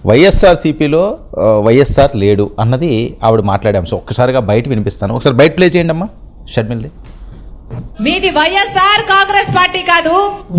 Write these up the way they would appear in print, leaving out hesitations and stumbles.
వైఎస్ఆర్సీపీలో వైఎస్ఆర్ లేడు అన్నది ఆవిడ మాట్లాడాం. సో ఒక్కసారిగా బయట వినిపిస్తాను, ఒకసారి బయట ప్లే చేయండి అమ్మా షర్మిల్ది. మీది వైఎస్ఆర్ కాంగ్రెస్ పార్టీ కాదు.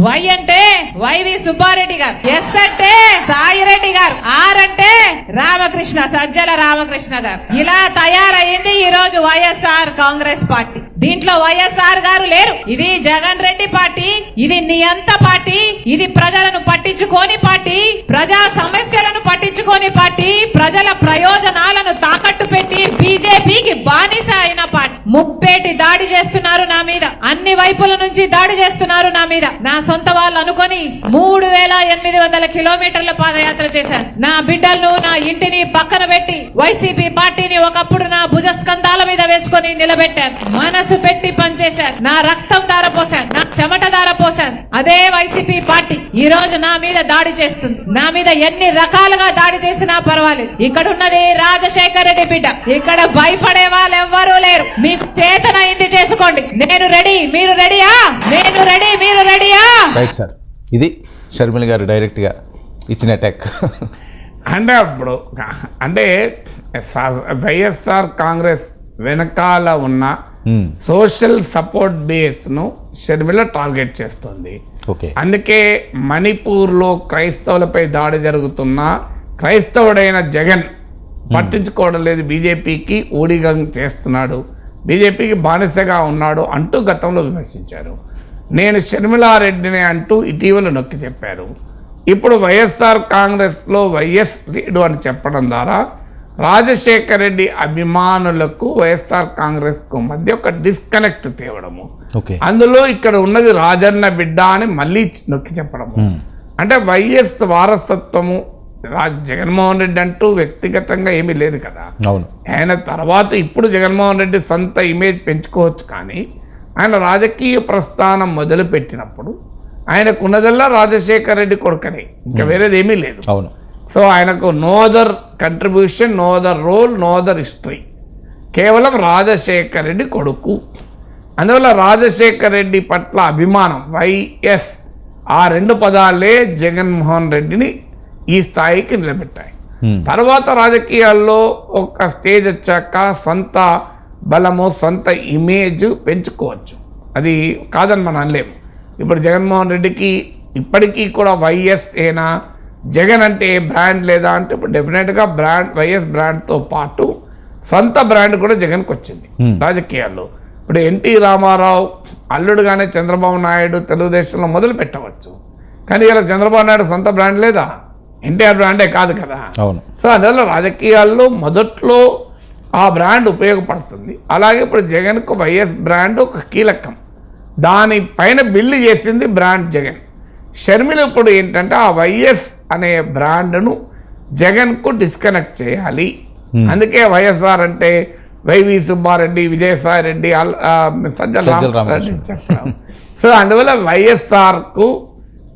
వై అంటే వైవి సుబ్బారెడ్డి గారు, ఎస్ అంటే సాయిరెడ్డి గారు, ఆర్ అంటే రామకృష్ణ, సజ్జల రామకృష్ణ గారు. ఇలా తయారయ్యింది ఈ రోజు వైఎస్ఆర్ కాంగ్రెస్ పార్టీ. దీంట్లో వైఎస్ఆర్ గారు లేరు. ఇది జగన్ రెడ్డి పార్టీ, ఇది నియంత పార్టీ, ఇది ప్రజలను పట్టించుకోని పార్టీ, ప్రజా సమస్యలను పట్టించుకోని పార్టీ, ప్రజల ప్రయోజనాలను తాకట్టు పెట్టి బీజేపీకి బానిస అయిన పార్టీ. ముప్పేటి దాడి చేస్తున్నారు నా మీద, అన్ని వైపుల నుంచి దాడి చేస్తున్నారు నా మీద. నా సొంత వాళ్ళు అనుకొని 3800 కిలోమీటర్ల పాదయాత్ర చేశాను. నా బిడ్డలను, నా ఇంటిని పక్కన పెట్టి వైసీపీ పార్టీని ఒకప్పుడు నా భుజస్కంధాల మీద వేసుకొని నిలబెట్టాను. మనసు పెట్టి పనిచేశాను, నా రక్తం ధారపోసాను, నా చెమట ధారపోసాను. అదే వైసీపీ పార్టీ ఈ రోజు నా మీద దాడి చేస్తుంది. నా మీద ఎన్ని రకాలుగా దాడి చేసినా పర్వాలేదు. ఇక్కడ ఉన్నది రాజశేఖర రెడ్డి బిడ్డ. ఇక్కడ భయపడే వాళ్ళు ఎవ్వరూ లేరు. మీకు చేతనైంది చేసుకోండి. నేను రెడీ, మీరు రెడీయా? నేను రెడీ, మీరు రెడీయా? రైట్ సార్, ఇది షర్మిల గారు డైరెక్ట్ గా ఇచ్చిన అటాక్. అంటే అప్పుడు అంటే వైఎస్ఆర్ కాంగ్రెస్ వెనకాల ఉన్న సోషల్ సపోర్ట్ బేస్ ను షర్మిల టార్గెట్ చేస్తుంది. అందుకే మణిపూర్లో క్రైస్తవులపై దాడి జరుగుతున్న క్రైస్తవుడైన జగన్ పట్టించుకోవడం లేదు, బీజేపీకి ఊడిగం చేస్తున్నాడు, బీజేపీకి బానిసగా ఉన్నాడు అంటూ గతంలో విమర్శించారు. నేను షర్మిలారెడ్డిని అంటూ ఇటీవల నొక్కి చెప్పారు. ఇప్పుడు వైఎస్ఆర్ కాంగ్రెస్లో వైఎస్ లేడు అని చెప్పడం ద్వారా రాజశేఖర రెడ్డి అభిమానులకు వైఎస్ఆర్ కాంగ్రెస్కు మధ్య ఒక డిస్కనెక్ట్ తేవడము, అందులో ఇక్కడ ఉన్నది రాజన్న బిడ్డ అని మళ్ళీ నొక్కి చెప్పడము. అంటే వైఎస్ వారసత్వము జగన్మోహన్ రెడ్డి అంటూ వ్యక్తిగతంగా ఏమీ లేదు కదా. ఆయన తర్వాత ఇప్పుడు జగన్మోహన్ రెడ్డి సొంత ఇమేజ్ పెంచుకోవచ్చు, కానీ ఆయన రాజకీయ ప్రస్థానం మొదలు పెట్టినప్పుడు ఆయనకు ఉన్నదల్లా రాజశేఖర రెడ్డి కొడుకనే, ఇంకా వేరేది ఏమీ లేదు. సో ఆయనకు no other contribution, no other role, no other history, కేవలం రాజశేఖర రెడ్డి కొడుకు. అందువల్ల రాజశేఖర రెడ్డి పట్ల అభిమానం, వైఎస్, ఆ రెండు పదాలే జగన్మోహన్ రెడ్డిని ఈ స్థాయికి నిలబెట్టాయి. తర్వాత రాజకీయాల్లో ఒక స్టేజ్ వచ్చాక సొంత బలము, సొంత ఇమేజ్ పెంచుకోవచ్చు, అది కాదని మనం అనలేము. ఇప్పుడు జగన్మోహన్ రెడ్డికి ఇప్పటికీ కూడా వైఎస్ ఏనా, జగన్ అంటే బ్రాండ్ లేదా అంటే ఇప్పుడు డెఫినెట్గా బ్రాండ్, వైఎస్ బ్రాండ్తో పాటు సొంత బ్రాండ్ కూడా జగన్కి వచ్చింది రాజకీయాల్లో. ఇప్పుడు ఎన్టీ రామారావు అల్లుడుగానే చంద్రబాబు నాయుడు తెలుగుదేశంలో మొదలు పెట్టవచ్చు, కానీ ఇలా చంద్రబాబు నాయుడు సొంత బ్రాండ్ లేదా, ఎన్టీఆర్ బ్రాండే కాదు కదా. సో అందువల్ల రాజకీయాల్లో మొదట్లో ఆ బ్రాండ్ ఉపయోగపడుతుంది. అలాగే ఇప్పుడు జగన్కు వైఎస్ బ్రాండ్ ఒక కీలకం, దానిపైన బిల్లు చేసింది బ్రాండ్ జగన్. షర్మిల ఇప్పుడు ఏంటంటే ఆ వైఎస్ అనే బ్రాండ్ను జగన్కు డిస్కనెక్ట్ చేయాలి. అందుకే వైఎస్ఆర్ అంటే వైవి సుబ్బారెడ్డి, విజయసాయి రెడ్డి, సజ్జల రామకృష్ణ చెప్పడం. సో అందువల్ల వైఎస్ఆర్కు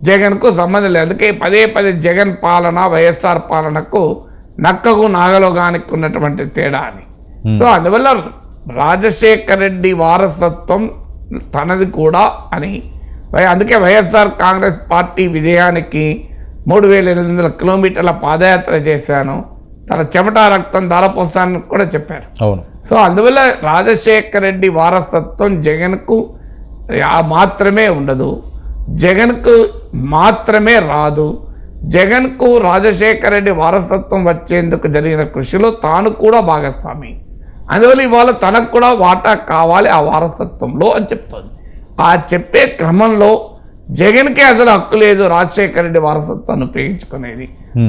జగన్కు సంబంధం లేదు. అందుకే పదే జగన్ పాలన వైఎస్ఆర్ పాలనకు నక్కకు నాగలోగానికి ఉన్నటువంటి తేడా అని. సో అందువల్ల రాజశేఖర రెడ్డి వారసత్వం తనది కూడా అని, అందుకే వైఎస్ఆర్ కాంగ్రెస్ పార్టీ విజయానికి 3800 కిలోమీటర్ల పాదయాత్ర చేశాను, తన చెమట రక్తం ధారపోసాన్ని కూడా చెప్పారు. సో అందువల్ల రాజశేఖర రెడ్డి వారసత్వం జగన్కు మాత్రమే ఉండదు, జగన్కు మాత్రమే రాదు. జగన్కు రాజశేఖర రెడ్డి వారసత్వం వచ్చేందుకు జరిగిన కృషిలో తాను కూడా భాగస్వామి. అందువల్ల ఇవాళ తనకు కూడా వాటా కావాలి ఆ వారసత్వంలో అని చెప్తుంది. ఆ చెప్పే క్రమంలో జగన్కే అసలు హక్కు లేదు రాజశేఖర రెడ్డి వారసత్వాన్ని ఉపయోగించుకునేది,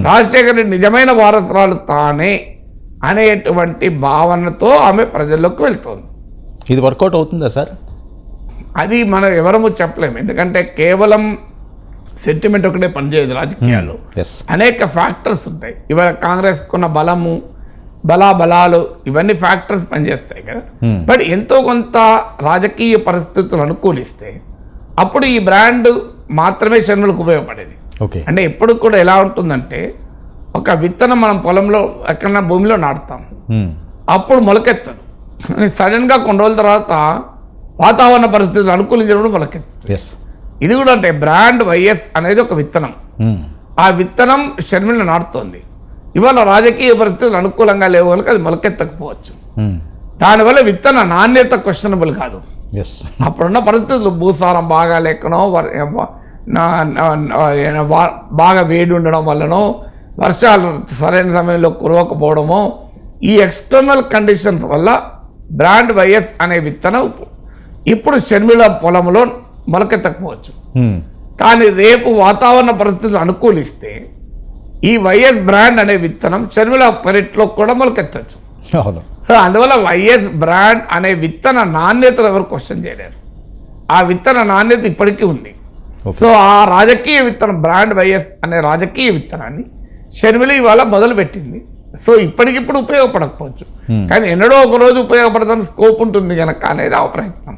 రాజశేఖర రెడ్డి నిజమైన వారసురాలు తానే అనేటువంటి భావనతో ఆమె ప్రజల్లోకి వెళ్తుంది. ఇది వర్కౌట్ అవుతుందా సార్? అది మనం ఎవరము చెప్పలేము, ఎందుకంటే కేవలం సెంటిమెంట్ ఒకటే పనిచేయదు రాజకీయాల్లో, అనేక ఫ్యాక్టర్స్ ఉంటాయి. ఇవాళ కాంగ్రెస్కున్న బలము, బలాలు, ఇవన్నీ ఫ్యాక్టర్స్ పనిచేస్తాయి కదా. బట్ ఎంతో కొంత రాజకీయ పరిస్థితులు అనుకూలిస్తే అప్పుడు ఈ బ్రాండ్ మాత్రమే షర్మిలకు ఉపయోగపడేది. అంటే ఎప్పుడు కూడా ఎలా ఉంటుందంటే, ఒక విత్తనం మనం పొలంలో ఎక్కడన్నా భూమిలో నాటుతాం, అప్పుడు మొలకెత్తదు, సడన్గా కొన్ని రోజుల తర్వాత వాతావరణ పరిస్థితులు అనుకూలించినప్పుడు మొలకెత్తు. ఇది కూడా అంటే బ్రాండ్ వైఎస్ అనేది ఒక విత్తనం, ఆ విత్తనం షర్మిల నాటుతోంది. ఇవాళ రాజకీయ పరిస్థితులు అనుకూలంగా లేవు కనుక అది మొలకెత్తకపోవచ్చు. Hmm. దానివల్ల విత్తన నాణ్యత క్వశ్చనబుల్ కాదు. ఎస్. అప్పుడున్న పరిస్థితులు భూసారం బాగా లేకనో బాగా వేడి ఉండడం వల్లనో వర్షాలు సరైన సమయంలో కురవకపోవడమో ఈ ఎక్స్టర్నల్ కండిషన్స్ వల్ల బ్రాండ్ వైఎస్ అనే విత్తనం ఇప్పుడు షర్మిల పొలంలో మొలకెత్తకపోవచ్చు. Hmm. కానీ రేపు వాతావరణ పరిస్థితులు అనుకూలిస్తే ఈ వైఎస్ బ్రాండ్ అనే విత్తనం షర్మిల పెరట్లో కూడా మొలకెత్తచ్చు. అవును. సో అందువల్ల వైఎస్ బ్రాండ్ అనే విత్తన నాణ్యతను ఎవరు క్వశ్చన్ చేయలేరు. ఆ విత్తన నాణ్యత ఇప్పటికీ ఉంది. సో ఆ రాజకీయ విత్తనం బ్రాండ్ వైఎస్ అనే రాజకీయ విత్తనాన్ని షర్మిల ఇవాళ మొదలుపెట్టింది. సో ఇప్పటికిప్పుడు ఉపయోగపడకపోవచ్చు, కానీ ఎన్నడో ఒక రోజు ఉపయోగపడతానికి స్కోప్ ఉంటుంది కనుక అనేది ఆ ప్రయత్నం.